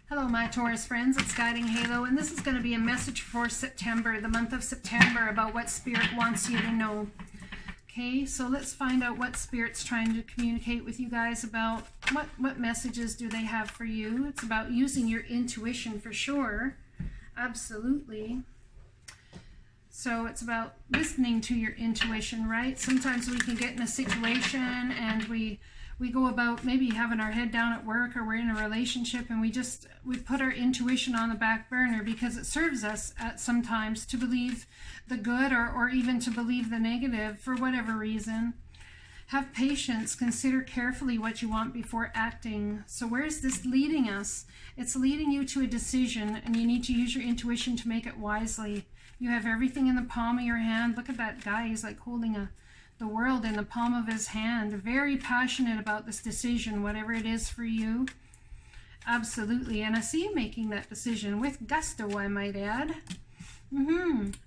Hello my Taurus friends, it's guidinghalo, and this is going to be a message for September, the month of September, about what Spirit wants you to know. Okay, so let's find out what Spirit's trying to communicate with you guys about. What messages do they have for you? It's about using your intuition for sure. Absolutely. So it's about listening to your intuition, right? Sometimes we can get in a situation and we go about maybe having our head down at work, or we're in a relationship, and we put our intuition on the back burner because it serves us at sometimes to believe the good or even to believe the negative for whatever reason. Have patience, consider carefully what you want before acting. So where is this leading us? It's leading you to a decision, and you need to use your intuition to make it wisely. You have everything in the palm of your hand. Look at that guy, he's like holding the world in the palm of his hand. Very passionate about this decision, whatever it is for you. Absolutely. And I see you making that decision with gusto, I might add.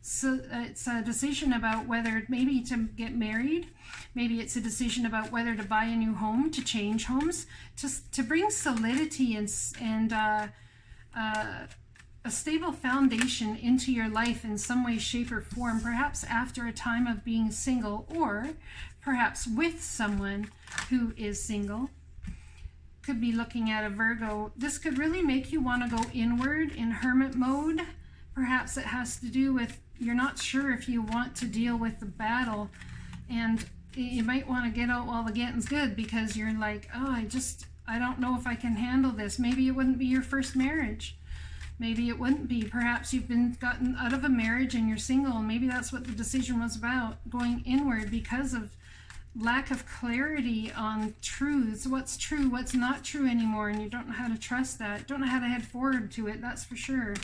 So it's a decision about whether maybe to get married. Maybe it's a decision about whether to buy a new home, to change homes, to bring solidity and a stable foundation into your life in some way, shape, or form, perhaps after a time of being single, or perhaps with someone who is single. Could be looking at a Virgo. This could really make you want to go inward in hermit mode. Perhaps it has to do with you're not sure if you want to deal with the battle, and you might want to get out while the getting's good, because you're like, oh, I don't know if I can handle this. Maybe it wouldn't be your first marriage. Maybe it wouldn't be. Perhaps you've gotten out of a marriage and you're single, and maybe that's what the decision was about, going inward because of lack of clarity on truths. What's true, what's not true anymore, and you don't know how to trust that. Don't know how to head forward to it, that's for sure.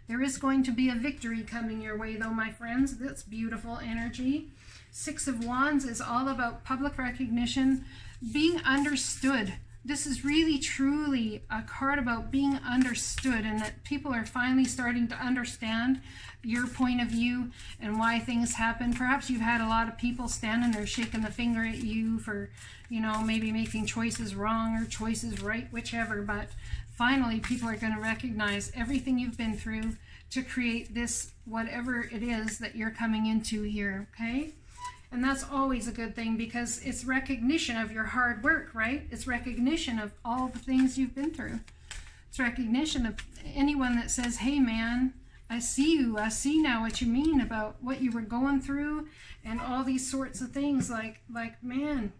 There is going to be a victory coming your way though, my friends. That's beautiful energy. Six of Wands is all about public recognition, being understood. This is really truly a card about being understood, and that people are finally starting to understand your point of view and why things happen. Perhaps you've had a lot of people standing there shaking the finger at you for, you know, maybe making choices wrong or choices right, whichever, but finally people are going to recognize everything you've been through to create this, whatever it is that you're coming into here, okay? And that's always a good thing, because it's recognition of your hard work, right? It's recognition of all the things you've been through. It's recognition of anyone that says, hey man, I see you. I see now what you mean about what you were going through and all these sorts of things. Like man,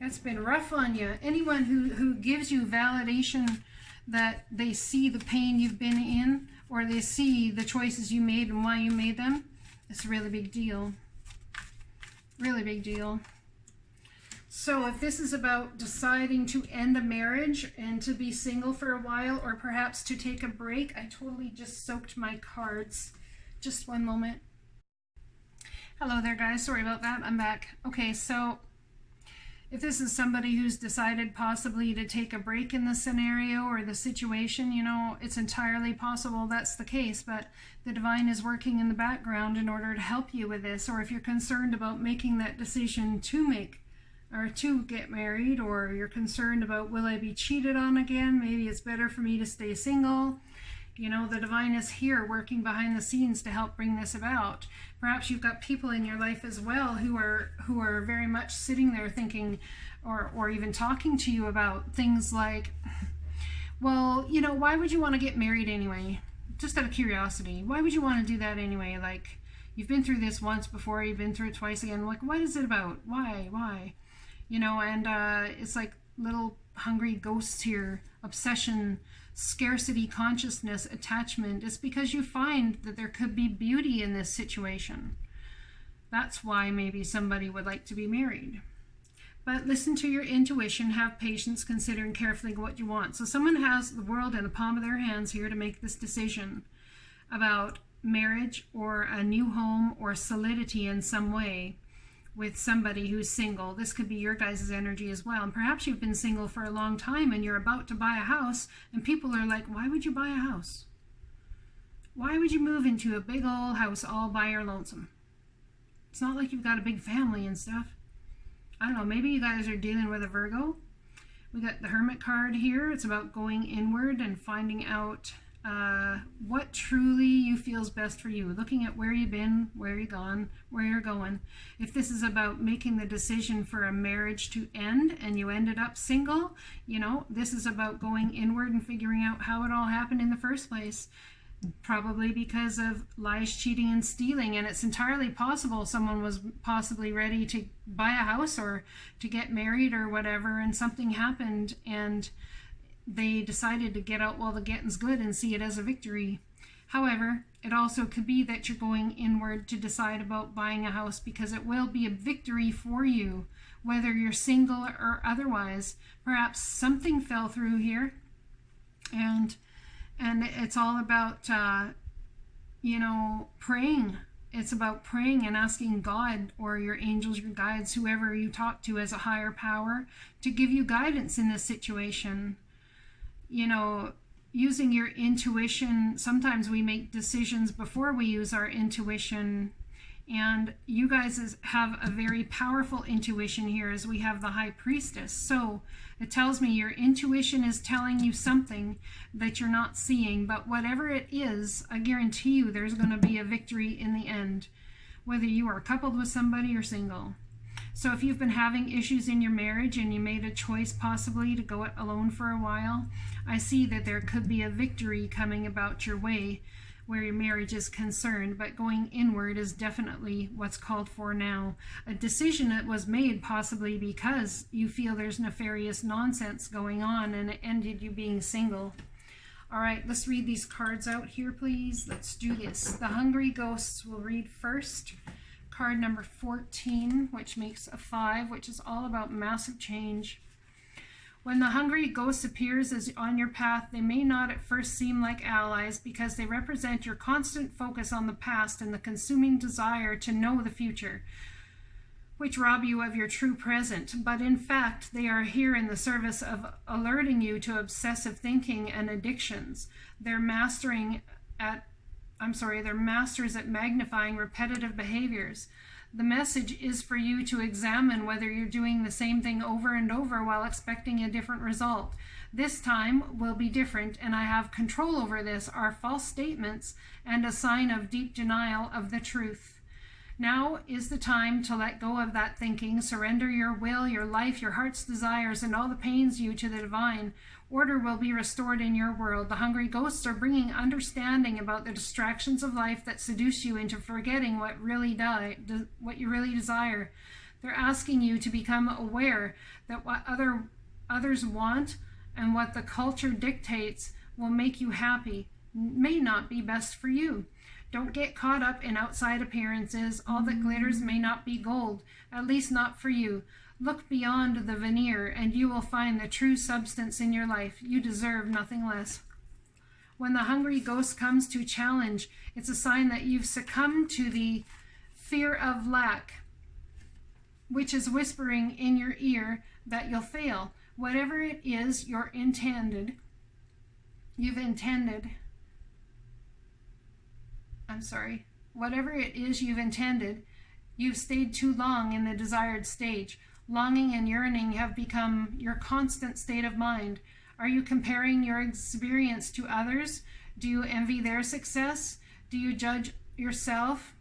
that's been rough on you. Anyone who gives you validation that they see the pain you've been in, or they see the choices you made and why you made them, it's a really big deal. Really big deal. So if this is about deciding to end a marriage and to be single for a while, or perhaps to take a break, I totally just soaked my cards. Just one moment. Hello there guys, sorry about that, I'm back. Okay, so if this is somebody who's decided possibly to take a break in the scenario or the situation, you know, it's entirely possible that's the case, but the divine is working in the background in order to help you with this. Or if you're concerned about making that decision to make or to get married, or you're concerned about, will I be cheated on again? Maybe it's better for me to stay single. You know, the divine is here working behind the scenes to help bring this about. Perhaps you've got people in your life as well who are very much sitting there thinking, or even talking to you about things like, well, you know, why would you want to get married anyway? Just out of curiosity, why would you want to do that anyway? Like, you've been through this once before, you've been through it twice again. Like, what is it about? Why? You know, and it's like little hungry ghosts here, obsession, scarcity consciousness, attachment. It's because you find that there could be beauty in this situation. That's why maybe somebody would like to be married. But listen to your intuition, have patience, considering carefully what you want. So someone has the world in the palm of their hands here to make this decision about marriage or a new home or solidity in some way with somebody who's single. This could be your guys' energy as well. And perhaps you've been single for a long time and you're about to buy a house, and people are like, why would you buy a house? Why would you move into a big old house all by your lonesome? It's not like you've got a big family and stuff. I don't know, maybe you guys are dealing with a Virgo. We got the Hermit card here. It's about going inward and finding out what truly you feel is best for you. Looking at where you've been, where you've gone, where you're going. If this is about making the decision for a marriage to end and you ended up single, you know, this is about going inward and figuring out how it all happened in the first place. Probably because of lies, cheating, and stealing. And it's entirely possible someone was possibly ready to buy a house or to get married or whatever, and something happened and they decided to get out while the getting's good and see it as a victory. However, it also could be that you're going inward to decide about buying a house because it will be a victory for you, whether you're single or otherwise. Perhaps something fell through here, and it's all about, you know, praying. It's about praying and asking God or your angels, your guides, whoever you talk to as a higher power, to give you guidance in this situation. You know, using your intuition. Sometimes we make decisions before we use our intuition, and you guys have a very powerful intuition here, as we have the High Priestess. So it tells me your intuition is telling you something that you're not seeing, but whatever it is, I guarantee you there's going to be a victory in the end, whether you are coupled with somebody or single. So if you've been having issues in your marriage and you made a choice possibly to go it alone for a while, I see that there could be a victory coming about your way where your marriage is concerned, but going inward is definitely what's called for now. A decision that was made possibly because you feel there's nefarious nonsense going on and it ended you being single. All right, let's read these cards out here, please. Let's do this. The Hungry Ghosts will read first. Card number 14, which makes a 5, which is all about massive change. When the hungry ghost appears as on your path, they may not at first seem like allies because they represent your constant focus on the past and the consuming desire to know the future, which rob you of your true present. But in fact, they are here in the service of alerting you to obsessive thinking and addictions. They're masters at magnifying repetitive behaviors. The message is for you to examine whether you're doing the same thing over and over while expecting a different result. This time will be different, and I have control over this, are false statements and a sign of deep denial of the truth. Now is the time to let go of that thinking, surrender your will, your life, your heart's desires, and all that pains you to the divine. Order will be restored in your world. The hungry ghosts are bringing understanding about the distractions of life that seduce you into forgetting what you really desire. They're asking you to become aware that what others want and what the culture dictates will make you happy may not be best for you. Don't get caught up in outside appearances. All that glitters may not be gold, at least not for you. Look beyond the veneer, and you will find the true substance in your life. You deserve nothing less. When the hungry ghost comes to challenge, it's a sign that you've succumbed to the fear of lack, which is whispering in your ear that you'll fail. Whatever it is you've intended, you've stayed too long in the desired stage. Longing and yearning have become your constant state of mind. Are you comparing your experience to others? Do you envy their success? Do you judge yourself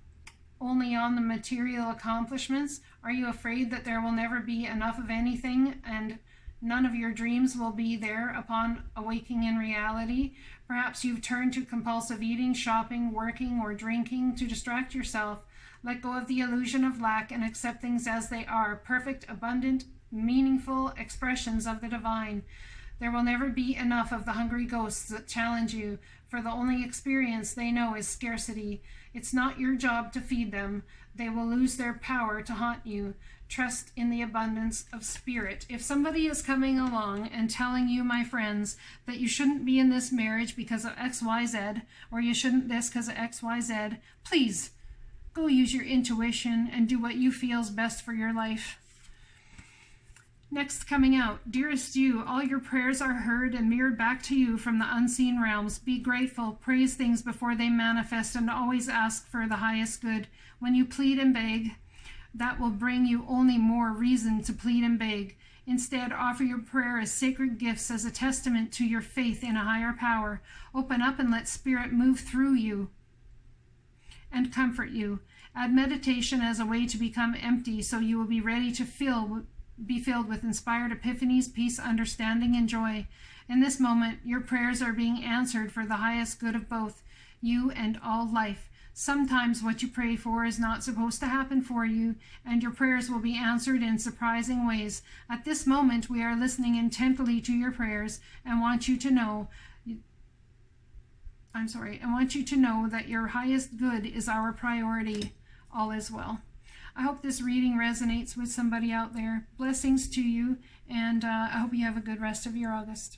only on the material accomplishments? Are you afraid that there will never be enough of anything and none of your dreams will be there upon awaking in reality? Perhaps you've turned to compulsive eating, shopping, working, or drinking to distract yourself. Let go of the illusion of lack and accept things as they are, perfect, abundant, meaningful expressions of the divine. There will never be enough of the hungry ghosts that challenge you, for the only experience they know is scarcity. It's not your job to feed them. They will lose their power to haunt you. Trust in the abundance of spirit. If somebody is coming along and telling you, my friends, that you shouldn't be in this marriage because of XYZ, or you shouldn't this because of XYZ, please go use your intuition and do what you feel is best for your life. Next, coming out, dearest you, all your prayers are heard and mirrored back to you from the unseen realms. Be grateful, praise things before they manifest, and always ask for the highest good. When you plead and beg, that will bring you only more reason to plead and beg. Instead, offer your prayer as sacred gifts, as a testament to your faith in a higher power. Open up and let Spirit move through you and comfort you. Add meditation as a way to become empty, so you will be ready to be filled with inspired epiphanies, peace, understanding, and joy. In this moment, your prayers are being answered for the highest good of both you and all life. Sometimes what you pray for is not supposed to happen for you, and your prayers will be answered in surprising ways. At this moment, we are listening intently to your prayers and want you to know that your highest good is our priority. All is well. I hope this reading resonates with somebody out there. Blessings to you, and I hope you have a good rest of your August.